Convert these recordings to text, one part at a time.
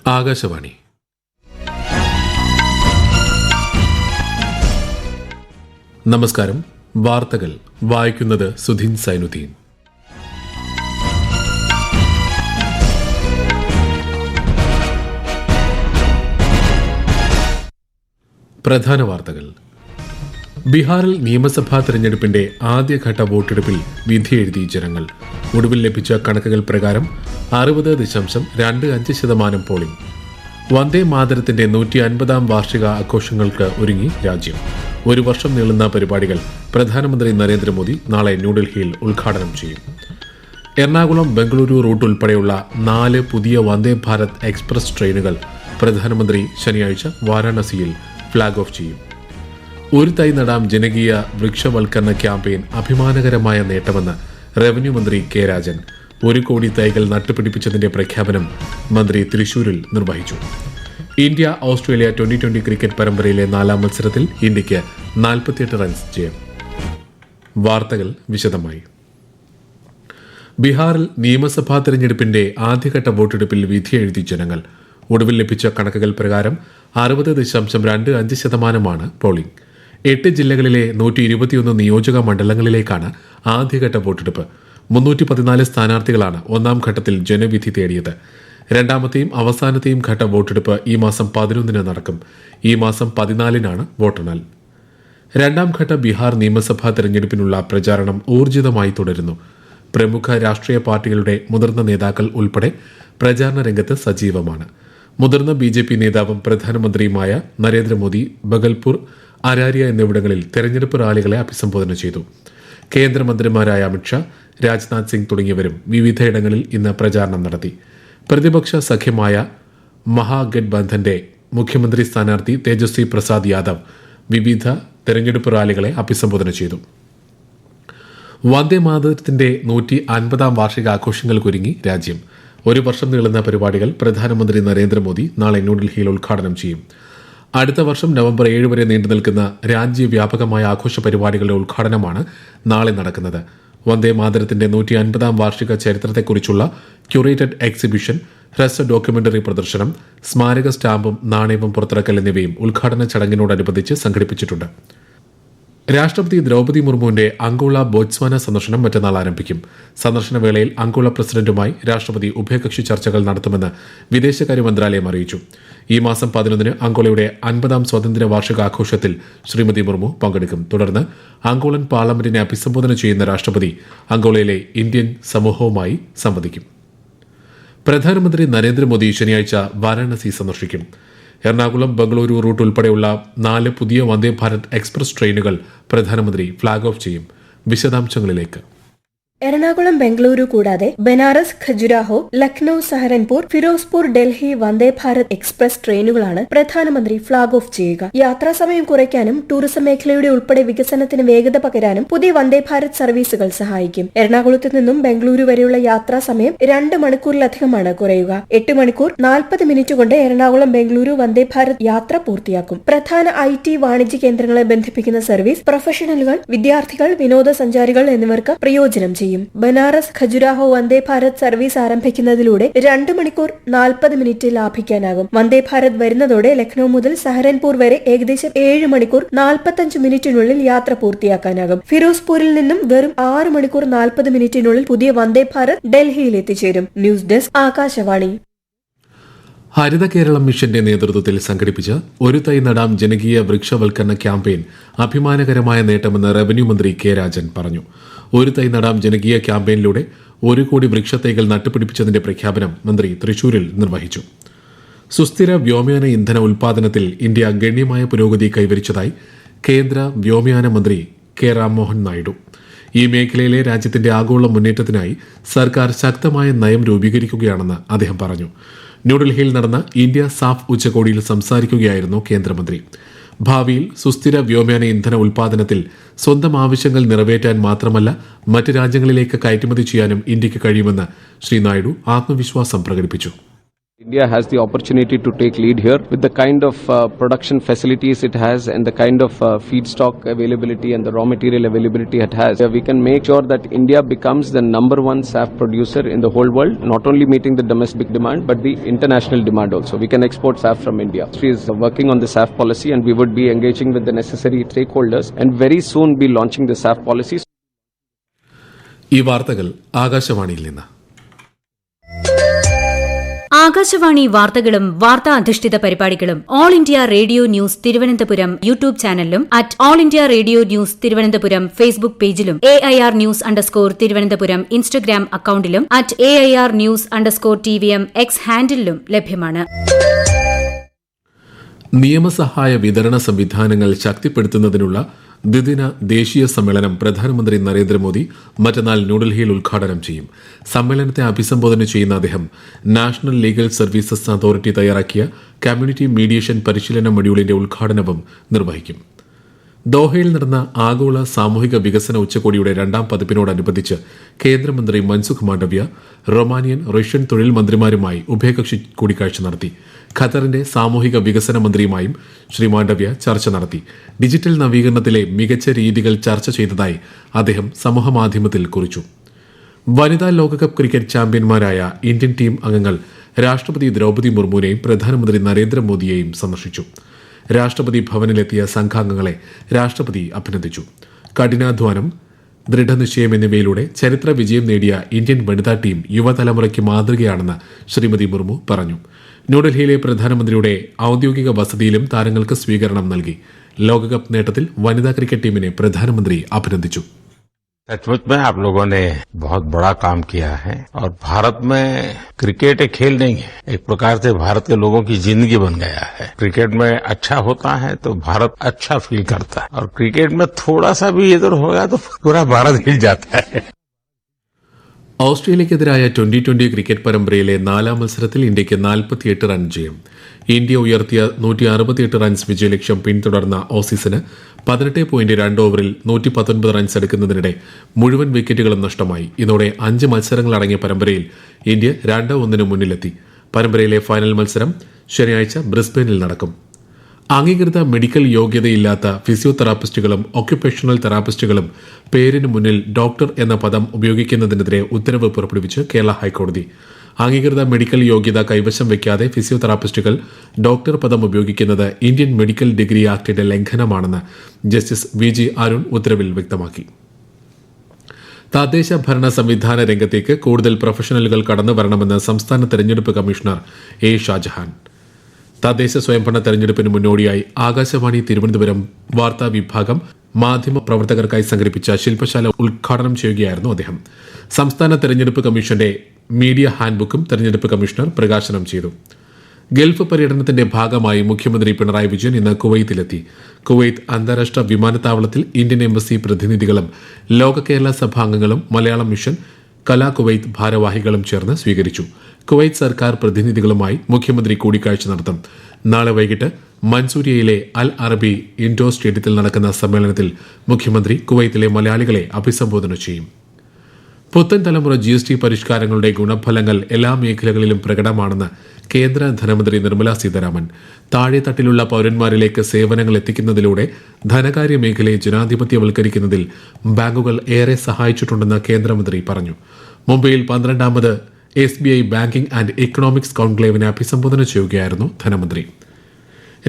ആകാശവാണി. നമസ്കാരം. വാർത്തകൾ വായിക്കുന്നത് സുധീൻ സൈനുദ്ദീൻ. പ്രധാന വാർത്തകൾ. ബീഹാറിൽ നിയമസഭാ തെരഞ്ഞെടുപ്പിന്റെ ആദ്യഘട്ട വോട്ടെടുപ്പിൽ വിധിയെഴുതി ജനങ്ങൾ. ഒടുവിൽ ലഭിച്ച കണക്കുകൾ പ്രകാരം 60.25% പോളിംഗ്. വന്ദേ മാതരത്തിന്റെ 150-ാം വാർഷിക ആഘോഷങ്ങൾക്ക് ഒരുങ്ങി രാജ്യം. ഒരു വർഷം നീളുന്ന പരിപാടികൾ പ്രധാനമന്ത്രി നരേന്ദ്രമോദി നാളെ ന്യൂഡൽഹിയിൽ ഉദ്ഘാടനം ചെയ്യും. എറണാകുളം ബംഗളൂരു റൂട്ട് ഉൾപ്പെടെയുള്ള 4 പുതിയ വന്ദേ ഭാരത് എക്സ്പ്രസ് ട്രെയിനുകൾ പ്രധാനമന്ത്രി ശനിയാഴ്ച വാരാണസിയിൽ ഫ്ളാഗ് ഓഫ് ചെയ്യും. ഒരു തൈ നടാം ജനകീയ വൃക്ഷവൽക്കരണ ക്യാമ്പയിൻ അഭിമാനകരമായ നേട്ടമെന്ന് റവന്യൂ മന്ത്രി കെ രാജൻ. 1 കോടി തൈകൾ നട്ടുപിടിപ്പിച്ചതിന്റെ പ്രഖ്യാപനം മന്ത്രി തൃശൂരിൽ നിർവഹിച്ചു. ഇന്ത്യ ഓസ്ട്രേലിയ 2020 ക്രിക്കറ്റ് പരമ്പരയിലെ 4ാം മത്സരത്തിൽ ഇന്ത്യയ്ക്ക് 48 റൺസ് ജയം. വാർത്തകൾ വിശദമായി. ബീഹാറിൽ നിയമസഭാ തെരഞ്ഞെടുപ്പിന്റെ ആദ്യഘട്ട വോട്ടെടുപ്പിൽ വിധിയെഴുതി ജനങ്ങൾ. ഒടുവിൽ ലഭിച്ച കണക്കുകൾ പ്രകാരം 60.25% പോളിംഗ്. 8 ജില്ലകളിലെ 121 നിയോജക മണ്ഡലങ്ങളിലേക്കാണ് ആദ്യഘട്ട വോട്ടെടുപ്പ്. 314 സ്ഥാനാർത്ഥികളാണ് ഒന്നാം ഘട്ടത്തിൽ ജനവിധി തേടിയത്. രണ്ടാമത്തെയും അവസാനത്തെയും ഘട്ട വോട്ടെടുപ്പ് ഈ മാസം 11 നടക്കും. ഈ മാസം 14 വോട്ടെണ്ണൽ. രണ്ടാം ഘട്ട ബീഹാർ നിയമസഭാ തെരഞ്ഞെടുപ്പിനുള്ള പ്രചാരണം ഊർജിതമായി തുടരുന്നു. പ്രമുഖ രാഷ്ട്രീയ പാർട്ടികളുടെ മുതിർന്ന നേതാക്കൾ ഉൾപ്പെടെ പ്രചാരണ രംഗത്ത് സജീവമാണ്. മുതിർന്ന BJP നേതാവും പ്രധാനമന്ത്രിയുമായ നരേന്ദ്രമോദി ബഗൽപൂർ, അരാരിയ എന്നിവിടങ്ങളിൽ തെരഞ്ഞെടുപ്പ് റാലികളെ അഭിസംബോധന ചെയ്തു. കേന്ദ്രമന്ത്രിമാരായ അമിത്ഷാ, രാജ്നാഥ് സിംഗ് തുടങ്ങിയവരും വിവിധയിടങ്ങളിൽ ഇന്ന് പ്രചാരണം നടത്തി. പ്രതിപക്ഷ സഖ്യമായ മഹാഗഠ്ബന്ധന്റെ മുഖ്യമന്ത്രി സ്ഥാനാർത്ഥി തേജസ്വി പ്രസാദ് യാദവ് വിവിധ തെരഞ്ഞെടുപ്പ് റാലികളെ അഭിസംബോധന ചെയ്തു. വന്ദേ മാതരത്തിന്റെ 150-ാം വാർഷികാഘോഷങ്ങൾക്കൊരുങ്ങി രാജ്യം. ഒരു വർഷം നീളുന്ന പരിപാടികൾ പ്രധാനമന്ത്രി നരേന്ദ്രമോദി നാളെ ന്യൂഡൽഹിയിൽ ഉദ്ഘാടനം ചെയ്യും. അടുത്ത വർഷം നവംബർ 7 വരെ നീണ്ടുനിൽക്കുന്ന രാജ്യവ്യാപകമായ ആഘോഷ പരിപാടികളുടെ ഉദ്ഘാടനമാണ് നാളെ നടക്കുന്നത്. വന്ദേ മാതരത്തിന്റെ 150-ാം വാർഷിക ചരിത്രത്തെക്കുറിച്ചുള്ള ക്യൂറേറ്റഡ് എക്സിബിഷൻ, ഹ്രസ്വ ഡോക്യുമെന്ററി പ്രദർശനം, സ്മാരക സ്റ്റാമ്പും നാണയവും പുറത്തിറക്കൽ എന്നിവയും ഉദ്ഘാടന ചടങ്ങിനോടനുബന്ധിച്ച് സംഘടിപ്പിച്ചിട്ടുണ്ട്. രാഷ്ട്രപതി ദ്രൗപദി മുർമുവിന്റെ അങ്കോള ബോട്സ്വാന സന്ദർശനം മറ്റന്നാൾ ആരംഭിക്കും. സന്ദർശന വേളയിൽ അങ്കോള പ്രസിഡന്റുമായി രാഷ്ട്രപതി ഉഭയകക്ഷി ചർച്ചകൾ നടത്തുമെന്ന് വിദേശകാര്യ മന്ത്രാലയം അറിയിച്ചു. ഈ മാസം 11 അങ്കോളയുടെ 50-ാം സ്വാതന്ത്ര്യ വാർഷികാഘോഷത്തിൽ ശ്രീമതി മുർമു പങ്കെടുക്കും. തുടർന്ന് അങ്കോളൻ പാർലമെന്റിനെ അഭിസംബോധന ചെയ്യുന്ന രാഷ്ട്രപതി അങ്കോളയിലെ ഇന്ത്യൻ സമൂഹവുമായി സംവദിക്കും. പ്രധാനമന്ത്രി നരേന്ദ്രമോദി ശനിയാഴ്ച വാരാണസി സന്ദർശിക്കും. എറണാകുളം ബംഗളൂരു റൂട്ട് ഉൾപ്പെടെയുള്ള 4 പുതിയ വന്ദേ ഭാരത് എക്സ്പ്രസ് ട്രെയിനുകൾ പ്രധാനമന്ത്രി ഫ്ളാഗ് ഓഫ് ചെയ്യും. വിശദാംശങ്ങളിലേക്ക്. എറണാകുളം ബംഗളൂരു കൂടാതെ ബനാറസ്, ഖജുരാഹോ, ലക്നൌ, സഹരൻപൂർ, ഫിറോസ്പൂർ, ഡൽഹി വന്ദേ ഭാരത് എക്സ്പ്രസ് ട്രെയിനുകളാണ് പ്രധാനമന്ത്രി ഫ്ളാഗ് ഓഫ് ചെയ്യുക. യാത്രാ സമയം കുറയ്ക്കാനും ടൂറിസം മേഖലയുടെ ഉൾപ്പെടെ വികസനത്തിന് വേഗത പകരാനും പുതിയ വന്ദേ ഭാരത് സർവീസുകൾ സഹായിക്കും. എറണാകുളത്ത് നിന്നും ബംഗളൂരു വരെയുള്ള യാത്രാ സമയം 2 മണിക്കൂറിലധികമാണ് കുറയുക. 8 മണിക്കൂർ 40 മിനിറ്റ് കൊണ്ട് എറണാകുളം ബംഗളൂരു വന്ദേ ഭാരത് യാത്ര പൂർത്തിയാക്കും. പ്രധാന IT, വാണിജ്യ കേന്ദ്രങ്ങളെ ബന്ധിപ്പിക്കുന്ന സർവീസ് പ്രൊഫഷണലുകൾ, വിദ്യാർത്ഥികൾ, വിനോദസഞ്ചാരികൾ എന്നിവർക്ക് പ്രയോജനം ചെയ്യും. ബനാറസ്, ഖജുരാഹോ വന്ദേ ഭാരത് സർവീസ് ആരംഭിക്കുന്നതിലൂടെ 2 മണിക്കൂർ 40 മിനിറ്റ് ലാഭിക്കാനാകും. വന്ദേ ഭാരത് വരുന്നതോടെ ലക്നൌ മുതൽ സഹരൻപൂർ വരെ ഏകദേശം 7 മണിക്കൂർ 45 മിനിറ്റിനുള്ളിൽ യാത്ര പൂർത്തിയാക്കാനാകും. ഫിറോസ്പൂരിൽ നിന്നും വെറും 6 മണിക്കൂർ 40 മിനിറ്റിനുള്ളിൽ പുതിയ വന്ദേ ഭാരത് ഡൽഹിയിൽ എത്തിച്ചേരും. News desk, Akashvani. ഹരിത കേരളം മിഷന്റെ നേതൃത്വത്തിൽ സംഘടിപ്പിച്ച ഒരു തൈ നടാം ജനകീയ വൃക്ഷവൽക്കരണ ക്യാമ്പയിൻ അഭിമാനകരമായ നേട്ടമെന്ന് റവന്യൂ മന്ത്രി കെ രാജൻ പറഞ്ഞു. ഒരു തൈ നടാം ജനകീയ ക്യാമ്പയിനിലൂടെ 1 കോടി വൃക്ഷത്തൈകൾ നട്ടുപിടിപ്പിച്ചതിന്റെ പ്രഖ്യാപനം മന്ത്രി തൃശൂരിൽ നിർവഹിച്ചു. സുസ്ഥിര വ്യോമയാന ഇന്ധന ഉൽപാദനത്തിൽ ഇന്ത്യ ഗണ്യമായ പുരോഗതി കൈവരിച്ചതായി കേന്ദ്ര വ്യോമയാന മന്ത്രി കെ രാംമോഹൻ നായിഡു. ഈ മേഖലയിലെ രാജ്യത്തിന്റെ ആഗോള മുന്നേറ്റത്തിനായി സർക്കാർ ശക്തമായ നയം രൂപീകരിക്കുകയാണെന്ന് അദ്ദേഹം പറഞ്ഞു. ന്യൂഡൽഹിയിൽ നടന്ന ഇന്ത്യ സാഫ് ഉച്ചകോടിയിൽ സംസാരിക്കുകയായിരുന്നു കേന്ദ്രമന്ത്രി. ഭാവിയിൽ സുസ്ഥിര വ്യോമയാന ഇന്ധന ഉൽപാദനത്തിൽ സ്വന്തം ആവശ്യങ്ങൾ നിറവേറ്റാൻ മാത്രമല്ല മറ്റ് രാജ്യങ്ങളിലേക്ക് കയറ്റുമതി ചെയ്യാനും ഇന്ത്യക്ക് കഴിയുമെന്ന് ശ്രീ നായിഡു ആത്മവിശ്വാസം പ്രകടിപ്പിച്ചു. India has the opportunity to take lead here with the kind of production facilities it has and the kind of feedstock availability and the raw material availability it has. We can make sure that India becomes the number one SAF producer in the whole world, not only meeting the domestic demand but the international demand also. We can export SAF from India. Industry is working on the SAF policy and we would be engaging with the necessary stakeholders and very soon be launching the SAF policy. ഈ വാർത്തകൾ ആകാശവാണിയിൽ നിന്ന്. ആകാശവാണി വാർത്തകളും വാർത്താ അധിഷ്ഠിത പരിപാടികളും all India radio news Thiruvananthapuram YouTube ചാനലിലും at all India radio news Thiruvananthapuram Facebook പേജിലും AIR ന്യൂസ് _തിരുവനന്തപുരം ഇൻസ്റ്റഗ്രാം അക്കൌണ്ടിലും at AIR news _TVM X ഹാൻഡിലും ലഭ്യമാണ്. നിയമസഹായ വിതരണ സംവിധാനങ്ങൾ ശക്തിപ്പെടുത്തുന്നതിനുള്ള ദ്വിദിന ദേശീയ സമ്മേളനം പ്രധാനമന്ത്രി നരേന്ദ്രമോദി മറ്റന്നാൾ ന്യൂഡൽഹിയിൽ ഉദ്ഘാടനം ചെയ്യും. സമ്മേളനത്തെ അഭിസംബോധന ചെയ്യുന്ന അദ്ദേഹം നാഷണൽ ലീഗൽ സർവീസസ് അതോറിറ്റി തയ്യാറാക്കിയ കമ്മ്യൂണിറ്റി മീഡിയേഷൻ പരിശീലന മൊഡ്യൂളിന്റെ ഉദ്ഘാടനവും നിർവഹിക്കും. ദോഹയിൽ നടന്ന ആഗോള സാമൂഹിക വികസന ഉച്ചകോടിയുടെ രണ്ടാം പതിപ്പിനോടനുബന്ധിച്ച് കേന്ദ്രമന്ത്രി മൻസുഖ് മാണ്ഡവ്യ റൊമാനിയൻ റഷ്യൻ തൊഴിൽ മന്ത്രിമാരുമായി ഉഭയകക്ഷി കൂടിക്കാഴ്ച നടത്തി. ഖത്തറിന്റെ സാമൂഹിക വികസന മന്ത്രിയുമായും ശ്രീ മാണ്ഡവ്യ ചർച്ച നടത്തി. ഡിജിറ്റൽ നവീകരണത്തിലെ മികച്ച രീതികൾ ചർച്ച ചെയ്തതായി അദ്ദേഹം സമൂഹമാധ്യമത്തിൽ കുറിച്ചു. വനിതാ ലോകകപ്പ് ക്രിക്കറ്റ് ചാമ്പ്യന്മാരായ ഇന്ത്യൻ ടീം അംഗങ്ങൾ രാഷ്ട്രപതി ദ്രൌപദി മുർമുവിനെയും പ്രധാനമന്ത്രി നരേന്ദ്രമോദിയെയും സന്ദർശിച്ചു. രാഷ്ട്രപതി ഭവനിലെത്തിയ സംഘാംഗങ്ങളെ രാഷ്ട്രപതി അഭിനന്ദിച്ചു. കഠിനാധ്വാനം, ദൃഢനിശ്ചയം എന്നിവയിലൂടെ ചരിത്ര വിജയം നേടിയ ഇന്ത്യൻ വനിതാ ടീം യുവതലമുറയ്ക്ക് മാതൃകയാണെന്ന് ശ്രീമതി മുർമു പറഞ്ഞു. ന്യൂഡൽഹിയിലെ പ്രധാനമന്ത്രിയുടെ ഔദ്യോഗിക വസതിയിലും താരങ്ങൾക്ക് സ്വീകരണം നൽകി. ലോകകപ്പ് നേട്ടത്തിൽ വനിതാ ക്രിക്കറ്റ് ടീമിനെ പ്രധാനമന്ത്രി അഭിനന്ദിച്ചു. सचमुच में आप लोगों ने बहुत बड़ा काम किया है और भारत में क्रिकेट एक खेल नहीं है, एक प्रकार से भारत के लोगों की जिंदगी बन गया है. क्रिकेट में अच्छा होता है तो भारत अच्छा फील करता है और क्रिकेट में थोड़ा सा भी इधर होगा तो पूरा भारत हिल जाता है. ഓസ്ട്രേലിയക്കെതിരായ 2020 ക്രിക്കറ്റ് പരമ്പരയിലെ 4ാം മത്സരത്തിൽ ഇന്ത്യയ്ക്ക് 48 റൺ ജയം. ഇന്ത്യ ഉയർത്തിയ 168 റൺസ് വിജയലക്ഷ്യം പിന്തുടർന്ന ഓസീസിന് 18.2 ഓവറിൽ 119 റൺസ് എടുക്കുന്നതിനിടെ മുഴുവൻ വിക്കറ്റുകളും നഷ്ടമായി. ഇതോടെ 5 മത്സരങ്ങളടങ്ങിയ പരമ്പരയിൽ ഇന്ത്യ 2-1 മുന്നിലെത്തി. പരമ്പരയിലെ ഫൈനൽ മത്സരം ശനിയാഴ്ച ബ്രിസ്ബെയിനിൽ നടക്കും. അംഗീകൃത മെഡിക്കൽ യോഗ്യതയില്ലാത്ത ഫിസിയോതെറാപ്പിസ്റ്റുകളും ഒക്യുപേഷണൽ തെറാപ്പിസ്റ്റുകളും പേരിന് മുന്നിൽ ഡോക്ടർ എന്ന പദം ഉപയോഗിക്കുന്നതിനെതിരെ ഉത്തരവ് പുറപ്പെടുവിച്ച് കേരള ഹൈക്കോടതി. അംഗീകൃത മെഡിക്കൽ യോഗ്യത കൈവശം വയ്ക്കാതെ ഫിസിയോതെറാപ്പിസ്റ്റുകൾ ഡോക്ടർ പദം ഉപയോഗിക്കുന്നത് ഇന്ത്യൻ മെഡിക്കൽ ഡിഗ്രി ആക്ടിന്റെ ലംഘനമാണെന്ന് ജസ്റ്റിസ് VG അരുൺ ഉത്തരവിൽ വ്യക്തമാക്കി. തദ്ദേശ ഭരണ സംവിധാന രംഗത്തേക്ക് കൂടുതൽ പ്രൊഫഷണലുകൾ കടന്നുവരണമെന്ന് സംസ്ഥാന തെരഞ്ഞെടുപ്പ് കമ്മീഷണർ A. ഷാജഹാൻ. തദ്ദേശ സ്വയംഭരണ തെരഞ്ഞെടുപ്പിന് മുന്നോടിയായി ആകാശവാണി തിരുവനന്തപുരം വാർത്താ വിഭാഗം മാധ്യമ പ്രവർത്തകർക്കായി സംഘടിപ്പിച്ച ശില്പശാല ഉദ്ഘാടനം ചെയ്യുകയായിരുന്നു അദ്ദേഹം. സംസ്ഥാന തെരഞ്ഞെടുപ്പ് കമ്മീഷന്റെ മീഡിയ ഹാൻഡ്ബുക്കും തെരഞ്ഞെടുപ്പ് കമ്മീഷണർ പ്രകാശനം ചെയ്തു. ഗൾഫ് പര്യടനത്തിന്റെ ഭാഗമായി മുഖ്യമന്ത്രി പിണറായി വിജയൻ ഇന്ന് കുവൈത്തിലെത്തി. കുവൈത്ത് അന്താരാഷ്ട്ര വിമാനത്താവളത്തിൽ ഇന്ത്യൻ എംബസി പ്രതിനിധികളും ലോക കേരള സഭാംഗങ്ങളും മലയാളം മിഷൻ കലാ കുവൈത്ത് ഭാരവാഹികളും ചേർന്ന് സ്വീകരിച്ചു. കുവൈത്ത് സർക്കാർ പ്രതിനിധികളുമായി മുഖ്യമന്ത്രി കൂടിക്കാഴ്ച നടത്തും. നാളെ വൈകിട്ട് മൻസൂരിയയിലെ അൽ അറബി ഇൻഡോർ സ്റ്റേഡിയത്തിൽ നടക്കുന്ന സമ്മേളനത്തിൽ മുഖ്യമന്ത്രി കുവൈത്തിലെ മലയാളികളെ അഭിസംബോധന ചെയ്യും. പുത്തൻ തലമുറ GST പരിഷ്കാരങ്ങളുടെ ഗുണഫലങ്ങൾ എല്ലാ മേഖലകളിലും പ്രകടമാണെന്ന് കേന്ദ്ര ധനമന്ത്രി നിർമ്മല സീതാരാമൻ. താഴെത്തട്ടിലുള്ള പൌരന്മാരിലേക്ക് സേവനങ്ങൾ എത്തിക്കുന്നതിലൂടെ ധനകാര്യ മേഖലയെ ജനാധിപത്യവൽക്കരിക്കുന്നതിൽ ബാങ്കുകൾ ഏറെ സഹായിച്ചിട്ടുണ്ടെന്ന് കേന്ദ്രമന്ത്രി പറഞ്ഞു. മുംബൈയിൽ 12ാമത് SBI ബാങ്കിംഗ് ആൻഡ് എക്കണോമിക്സ് കോൺക്ലേവിനെ അഭിസംബോധന ചെയ്യുകയായിരുന്നു ധനമന്ത്രി.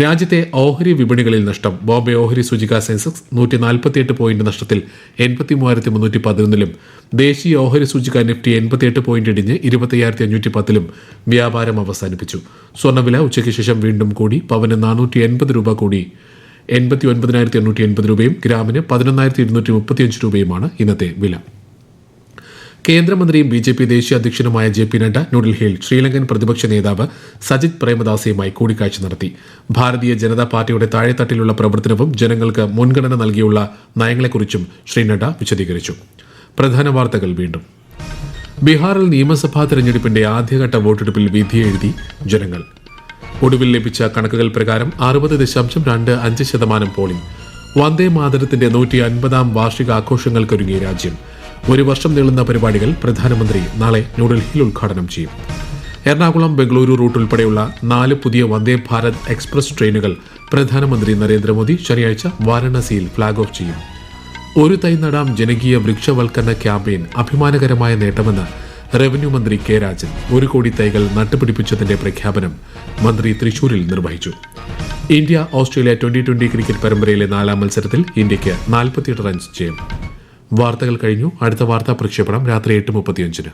രാജ്യത്തെ ഓഹരി വിപണികളിൽ നഷ്ടം. ബോംബെ ഓഹരി സൂചിക സെൻസെക്സ് 148 പോയിന്റ് നഷ്ടത്തിൽ 83,311-ലും ദേശീയ ഓഹരി സൂചിക നിഫ്റ്റി 88 പോയിന്റ് ഇടിഞ്ഞ് 25,510-ലും വ്യാപാരം അവസാനിപ്പിച്ചു. സ്വർണ്ണവില ഉച്ചയ്ക്ക് ശേഷം വീണ്ടും കൂടി. പവന് 480 രൂപ കൂടി 89,880 രൂപയും ഗ്രാമിന് 11,235 രൂപയുമാണ് ഇന്നത്തെ വില. കേന്ദ്രമന്ത്രിയും BJP ദേശീയ അധ്യക്ഷനുമായ JP നഡ്ഡ ന്യൂഡൽഹിയിൽ ശ്രീലങ്കൻ പ്രതിപക്ഷ നേതാവ് സജിത് പ്രേമദാസയുമായി കൂടിക്കാഴ്ച നടത്തി. ഭാരതീയ ജനതാ പാർട്ടിയുടെ താഴെത്തട്ടിലുള്ള പ്രവർത്തനവും ജനങ്ങൾക്ക് മുൻഗണന നൽകിയുള്ള നയങ്ങളെക്കുറിച്ചും ശ്രീ നഡ്ഡ വിശദീകരിച്ചു. പ്രധാന വാർത്തകൾ വീണ്ടും. ബീഹാറിൽ നിയമസഭാ തെരഞ്ഞെടുപ്പിന്റെ ആദ്യഘട്ട വോട്ടെടുപ്പിൽ വിധിയെഴുതി ജനങ്ങൾ. ഒടുവിൽ ലഭിച്ച കണക്കുകൾ പ്രകാരം 60.25% പോളിംഗ്. വന്ദേ മാതരത്തിന്റെ 150ാം വാർഷികാഘോഷങ്ങൾക്കൊരുങ്ങി രാജ്യം. 1 വർഷം നീളുന്ന പരിപാടികൾ പ്രധാനമന്ത്രി നാളെ ന്യൂഡൽഹിയിൽ ഉദ്ഘാടനം ചെയ്യും. എറണാകുളം ബംഗളൂരു റൂട്ട് ഉൾപ്പെടെയുള്ള 4 പുതിയ വന്ദേ ഭാരത് എക്സ്പ്രസ് ട്രെയിനുകൾ പ്രധാനമന്ത്രി നരേന്ദ്രമോദി ശനിയാഴ്ച വാരാണസിയിൽ ഫ്ളാഗ് ഓഫ് ചെയ്യും. ഒരു തൈ നടാം ജനകീയ വൃക്ഷവൽക്കരണ ക്യാമ്പയിൻ അഭിമാനകരമായ നേട്ടമെന്ന് റവന്യൂ മന്ത്രി കെ രാജൻ. 1 കോടി തൈകൾ നട്ടുപിടിപ്പിച്ചതിന്റെ പ്രഖ്യാപനം മന്ത്രി തൃശൂരിൽ നിർവഹിച്ചു. ഇന്ത്യ ഓസ്ട്രേലിയ 2020 ക്രിക്കറ്റ് പരമ്പരയിലെ 4ാം മത്സരത്തിൽ ഇന്ത്യയ്ക്ക് 48 റൺസ് ജയം. വാർത്തകൾ കഴിഞ്ഞു. അടുത്ത വാർത്താ പ്രക്ഷേപണം രാത്രി 8:35.